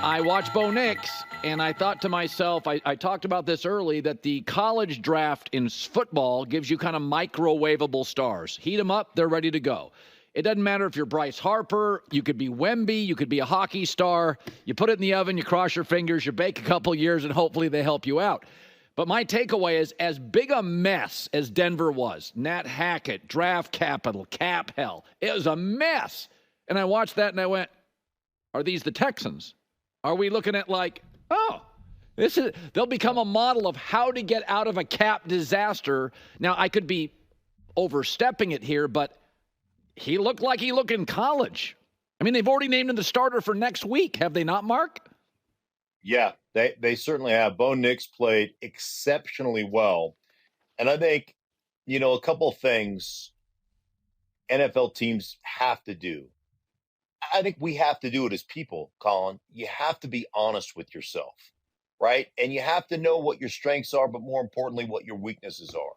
I watched Bo Nix, and I thought to myself, I talked about this early, that the college draft in football gives you kind of microwavable stars. Heat them up, they're ready to go. It doesn't matter if you're Bryce Harper, you could be Wemby, you could be a hockey star. You put it in the oven, you cross your fingers, you bake a couple years, and hopefully they help you out. But my takeaway is, as big a mess as Denver was, Nat Hackett, draft capital, cap hell, it was a mess. And I watched that and I went, are these the Texans? Are we looking at like, oh, they'll become a model of how to get out of a cap disaster. Now, I could be overstepping it here, but he looked like he looked in college. I mean, they've already named him the starter for next week, have they not, Mark? Yeah, they certainly have. Bo Nix played exceptionally well. And I think, a couple of things NFL teams have to do. I think we have to do it as people, Colin. You have to be honest with yourself, right? And you have to know what your strengths are, but more importantly, what your weaknesses are.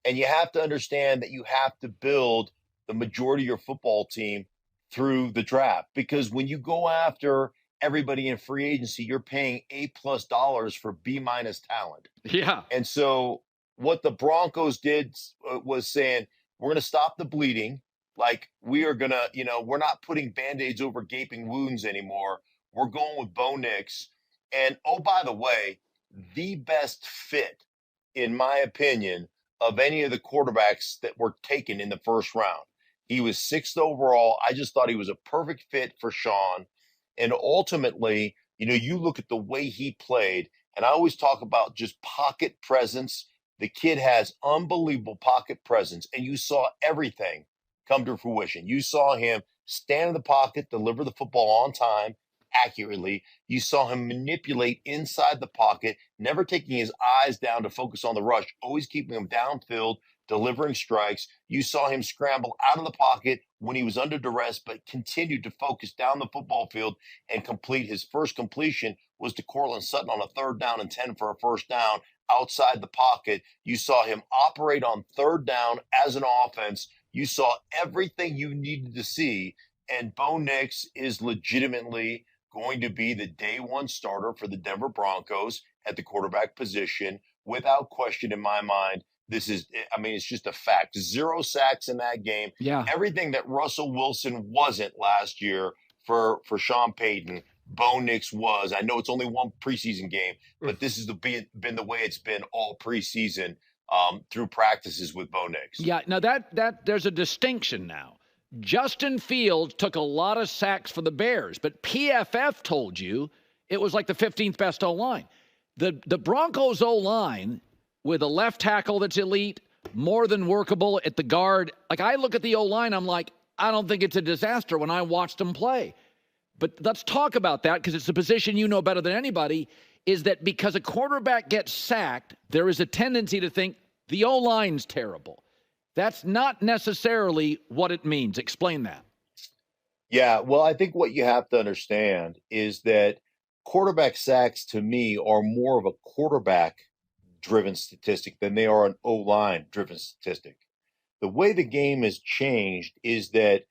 And you have to understand that you have to build the majority of your football team through the draft. Because when you go after everybody in free agency, you're paying $8+ for B- talent. Yeah. And so what the Broncos did was saying, we're going to stop the bleeding. Like, we are going to, we're not putting Band-Aids over gaping wounds anymore. We're going with Bo Nix. And, oh, by the way, the best fit, in my opinion, of any of the quarterbacks that were taken in the first round. He was 6th overall. I just thought he was a perfect fit for Sean. And ultimately, you look at the way he played, and I always talk about just pocket presence. The kid has unbelievable pocket presence, and you saw everything come to fruition. You saw him stand in the pocket, deliver the football on time, accurately. You saw him manipulate inside the pocket, never taking his eyes down to focus on the rush, always keeping him downfield, delivering strikes. You saw him scramble out of the pocket when he was under duress, but continued to focus down the football field and complete. His first completion was to Cortland Sutton on a 3rd down and 10 for a first down outside the pocket. You saw him operate on 3rd down as an offense. You saw everything you needed to see, and Bo Nix is legitimately going to be the day one starter for the Denver Broncos at the quarterback position, without question in my mind. It's just a fact. 0 sacks in that game. Yeah. Everything that Russell Wilson wasn't last year for Sean Payton, Bo Nix was. I know it's only one preseason game, but this has been the way it's been all preseason through practices with Bo Nix. Yeah, now that there's a distinction now. Justin Fields took a lot of sacks for the Bears, but PFF told you it was like the 15th best O-line. The Broncos O-line, with a left tackle that's elite, more than workable at the guard. Like, I look at the O-line, I'm like, I don't think it's a disaster when I watched them play. But let's talk about that, because it's a position you know better than anybody, is that because a quarterback gets sacked, there is a tendency to think the O-line's terrible. That's not necessarily what it means. Explain that. Yeah, well, I think what you have to understand is that quarterback sacks, to me, are more of a quarterback-driven statistic than they are an O-line-driven statistic. The way the game has changed is that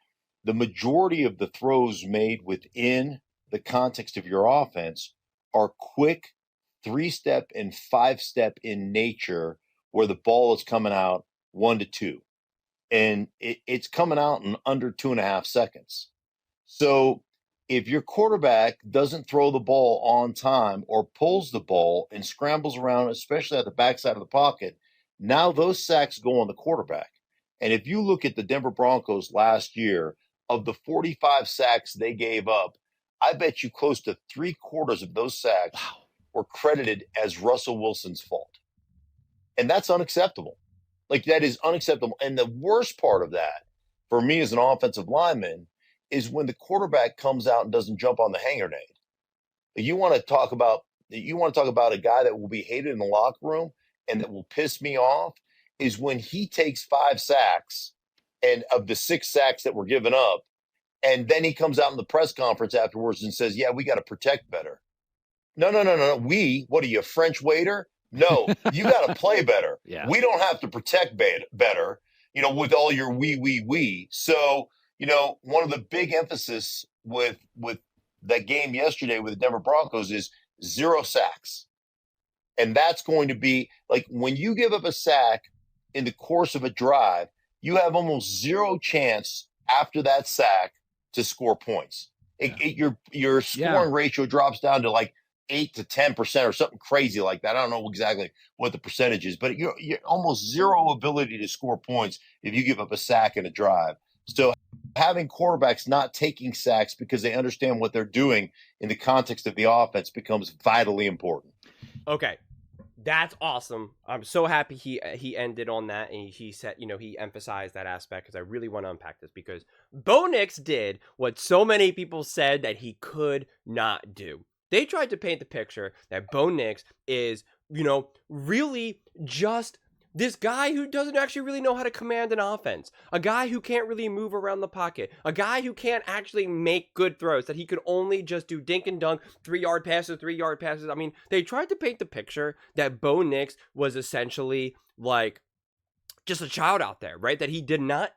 the majority of the throws made within the context of your offense are quick 3-step and 5-step in nature, where the ball is coming out 1 to 2. And it's coming out in under 2.5 seconds. So if your quarterback doesn't throw the ball on time or pulls the ball and scrambles around, especially at the backside of the pocket, now those sacks go on the quarterback. And if you look at the Denver Broncos last year, of the 45 sacks they gave up, I bet you close to 3/4 of those sacks were credited as Russell Wilson's fault. And that's unacceptable. Like, that is unacceptable. And the worst part of that, for me as an offensive lineman, is when the quarterback comes out and doesn't jump on the hand grenade. You want to talk about a guy that will be hated in the locker room and that will piss me off, is when he takes 5 sacks, and of the 6 sacks that were given up, and then he comes out in the press conference afterwards and says, yeah, we got to protect better. No. What are you, a French waiter? No, you got to play better. Yeah. We don't have to protect better, with all your we. So, one of the big emphasis with that game yesterday with the Denver Broncos is 0 sacks. And that's going to be like when you give up a sack in the course of a drive, you have almost zero chance after that sack to score points. Your scoring ratio drops down to like 8 to 10% or something crazy like that. I don't know exactly what the percentage is, but you're almost zero ability to score points if you give up a sack in a drive. So having quarterbacks not taking sacks because they understand what they're doing in the context of the offense becomes vitally important. Okay. That's awesome. I'm so happy he ended on that, and he said, he emphasized that aspect, because I really want to unpack this, because Bo Nix did what so many people said that he could not do. They tried to paint the picture that Bo Nix is, really just this guy who doesn't actually really know how to command an offense, a guy who can't really move around the pocket, a guy who can't actually make good throws, that he could only just do dink and dunk, 3-yard passes, 3-yard passes. I mean, they tried to paint the picture that Bo Nix was essentially like just a child out there, right? That he was not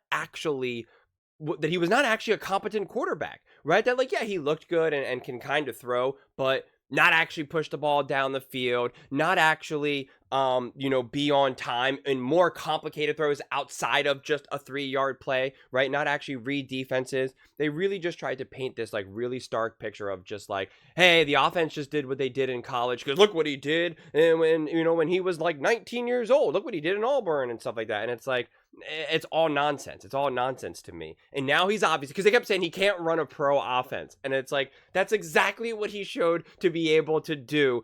actually a competent quarterback, right? That he looked good and can kind of throw, but not actually push the ball down the field, not actually, be on time in more complicated throws outside of just a 3-yard play, right? Not actually read defenses. They really just tried to paint this really stark picture of just hey, the offense just did what they did in college, because look what he did. And when he was 19 years old, look what he did in Auburn and stuff like that. And it's all nonsense. It's all nonsense to me. And now he's obviously, because they kept saying he can't run a pro offense. And it's that's exactly what he showed to be able to do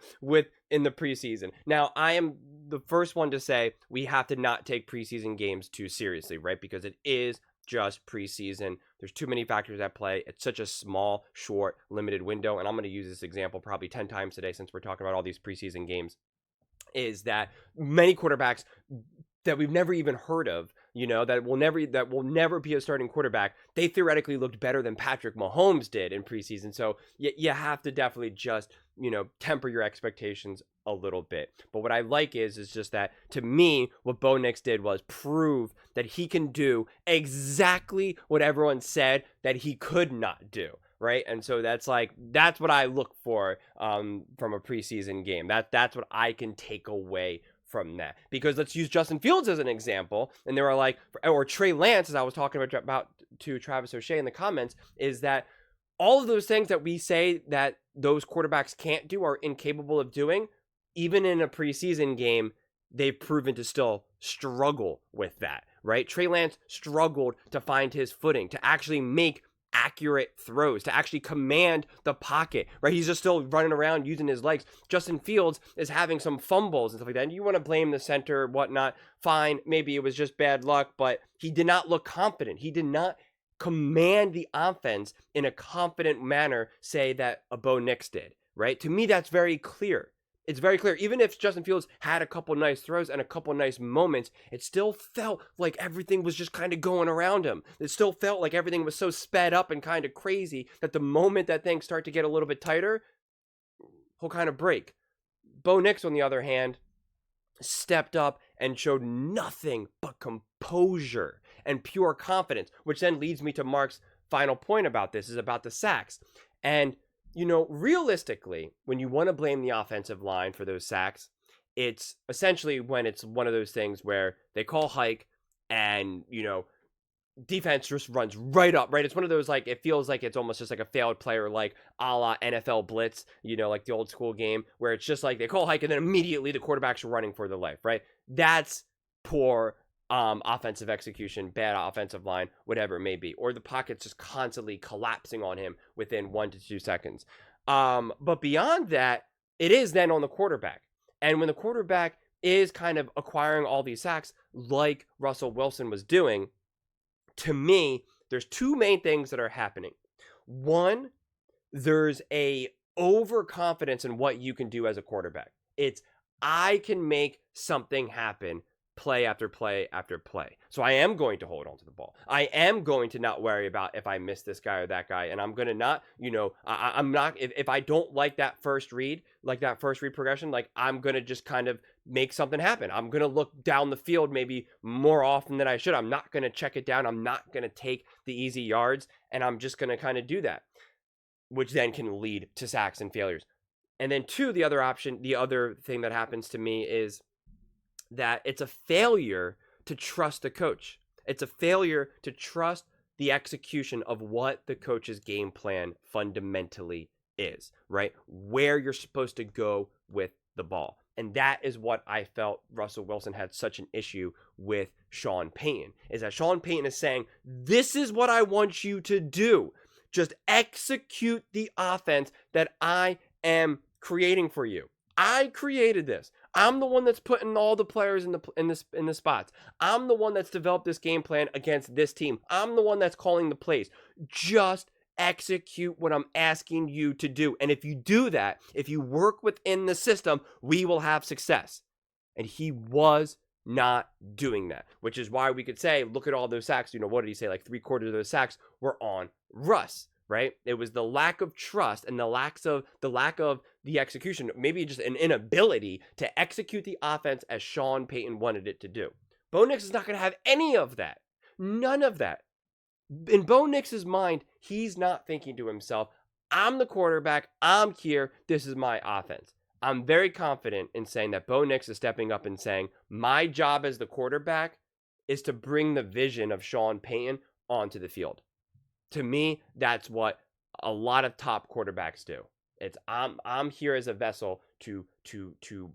in the preseason. Now, I am the first one to say we have to not take preseason games too seriously, right? Because it is just preseason. There's too many factors at play. It's such a small, short, limited window. And I'm going to use this example probably 10 times today, since we're talking about all these preseason games, is that many quarterbacks that we've never even heard of, that will never be a starting quarterback, they theoretically looked better than Patrick Mahomes did in preseason. So you have to definitely just, temper your expectations a little bit. But what I like is just that, to me, what Bo Nix did was prove that he can do exactly what everyone said that he could not do. Right. And so that's what I look for from a preseason game. That's what I can take away from that. Because let's use Justin Fields as an example. And there are or Trey Lance, as I was talking about to Travis O'Shea in the comments, is that all of those things that we say that those quarterbacks can't do, are incapable of doing, even in a preseason game, they've proven to still struggle with that, right? Trey Lance struggled to find his footing, to actually make accurate throws, to actually command the pocket, right? He's just still running around using his legs. Justin Fields is having some fumbles and stuff like that. And you want to blame the center, whatnot. Fine. Maybe it was just bad luck, but he did not look confident. He did not command the offense in a confident manner, say that a Bo Nix did, right? To me, that's very clear. It's very clear. Even if Justin Fields had a couple nice throws and a couple nice moments, it still felt like everything was just kind of going around him. It still felt like everything was so sped up and kind of crazy that the moment that things start to get a little bit tighter, he'll kind of break. Bo Nix, on the other hand, stepped up and showed nothing but composure and pure confidence, which then leads me to Mark's final point about this, is about the sacks. And realistically, when you want to blame the offensive line for those sacks, it's essentially when it's one of those things where they call hike and, defense just runs right up, right? It's one of those, it feels like it's almost just like a failed player, a la NFL blitz, like the old school game, where it's just they call hike and then immediately the quarterback's running for their life, right? That's poor offensive execution, bad offensive line, whatever it may be, or the pocket's just constantly collapsing on him within 1 to 2 seconds. But beyond that, it is then on the quarterback. And when the quarterback is kind of acquiring all these sacks, like Russell Wilson was doing, to me, there's two main things that are happening. One, there's a overconfidence in what you can do as a quarterback. It's, I can make something happen play after play after play. So I am going to hold on to the ball. I am going to not worry about if I miss this guy or that guy. And I'm going to not, I'm not, if I don't like that first read, progression, I'm going to just kind of make something happen. I'm going to look down the field maybe more often than I should. I'm not going to check it down. I'm not going to take the easy yards. And I'm just going to kind of do that. which then can lead to sacks and failures. And then two, the other thing that happens to me is that it's a failure to trust the coach. It's a failure to trust the execution of what the coach's game plan fundamentally is, right? Where you're supposed to go with the ball. And that is what I felt Russell Wilson had such an issue with Sean Payton, is that Sean Payton is saying, this is what I want you to do. Just execute the offense that I am creating for you. I created this. I'm the one that's putting all the players in the spots. I'm the one that's developed this game plan against this team. I'm the one that's calling the plays. Just execute what I'm asking you to do. And if you do that, if you work within the system, we will have success. And he was not doing that, which is why we could say, look at all those sacks. What did he say? Like 3/4 of those sacks were on Russ, right? It was the lack of trust and the lack of the execution, maybe just an inability to execute the offense as Sean Payton wanted it to do. Bo Nix is not going to have any of that. None of that. In Bo Nix's mind, he's not thinking to himself, I'm the quarterback, I'm here, this is my offense. I'm very confident in saying that Bo Nix is stepping up and saying, my job as the quarterback is to bring the vision of Sean Payton onto the field. To me, that's what a lot of top quarterbacks do. It's I'm here as a vessel to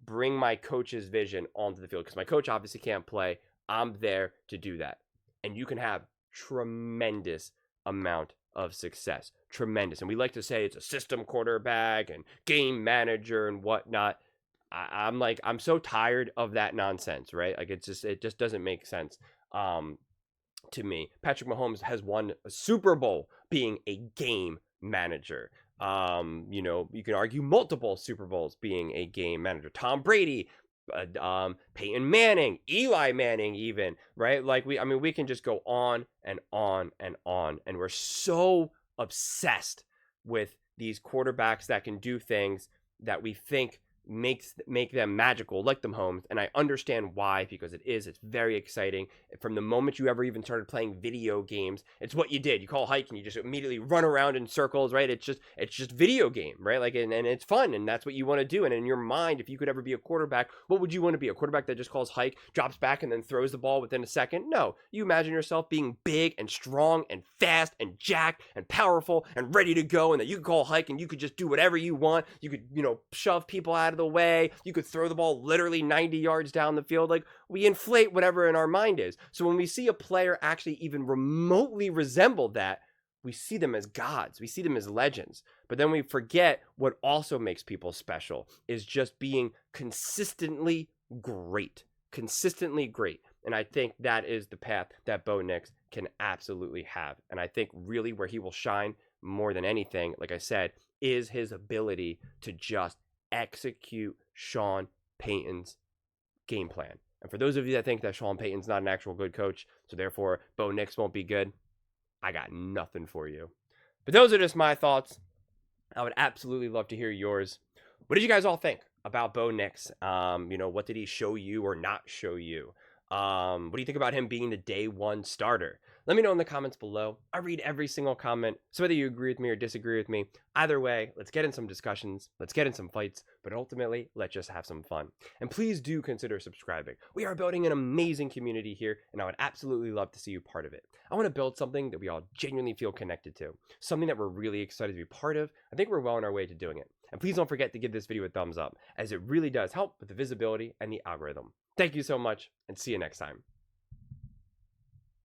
bring my coach's vision onto the field, because my coach obviously can't play. I'm there to do that. And you can have tremendous amount of success. Tremendous. And we like to say it's a system quarterback and game manager and whatnot. I'm so tired of that nonsense, right? Like it just doesn't make sense to me. Patrick Mahomes has won a Super Bowl being a game manager. You can argue multiple Super Bowls being a game manager. Tom Brady, Peyton Manning, Eli Manning, even, right? Like we can just go on and on and on, and we're so obsessed with these quarterbacks that can do things that we think make them magical, like the Mahomes. And I understand why, because it's very exciting. From the moment you ever even started playing video games, it's what you did. You call hike and you just immediately run around in circles, right? It's just video game, right? Like, and it's fun, and that's what you want to do. And in your mind, if you could ever be a quarterback, what would you want to be? A quarterback that just calls hike, drops back, and then throws the ball within a second? No, you imagine yourself being big and strong and fast and jacked and powerful and ready to go, and that you could call hike and you could just do whatever you want. You could, shove people out of the way. You could throw the ball literally 90 yards down the field. Like, we inflate whatever in our mind is. So when we see a player actually even remotely resemble that, we see them as gods. We see them as legends. But then we forget what also makes people special is just being consistently great. Consistently great. And I think that is the path that Bo Nix can absolutely have. And I think really where he will shine more than anything, like I said, is his ability to just execute Sean Payton's game plan. And for those of you that think that Sean Payton's not an actual good coach, so therefore Bo Nix won't be good, I got nothing for you. But those are just my thoughts. I would absolutely love to hear yours. What did you guys all think about Bo Nix? What did he show you or not show you? What do you think about him being the day one starter? Let me know in the comments below. I read every single comment, so whether you agree with me or disagree with me, either way, let's get in some discussions, let's get in some fights, but ultimately, let's just have some fun. And please do consider subscribing. We are building an amazing community here, and I would absolutely love to see you part of it. I want to build something that we all genuinely feel connected to, something that we're really excited to be part of. I think we're well on our way to doing it. And please don't forget to give this video a thumbs up, as it really does help with the visibility and the algorithm. Thank you so much, and see you next time.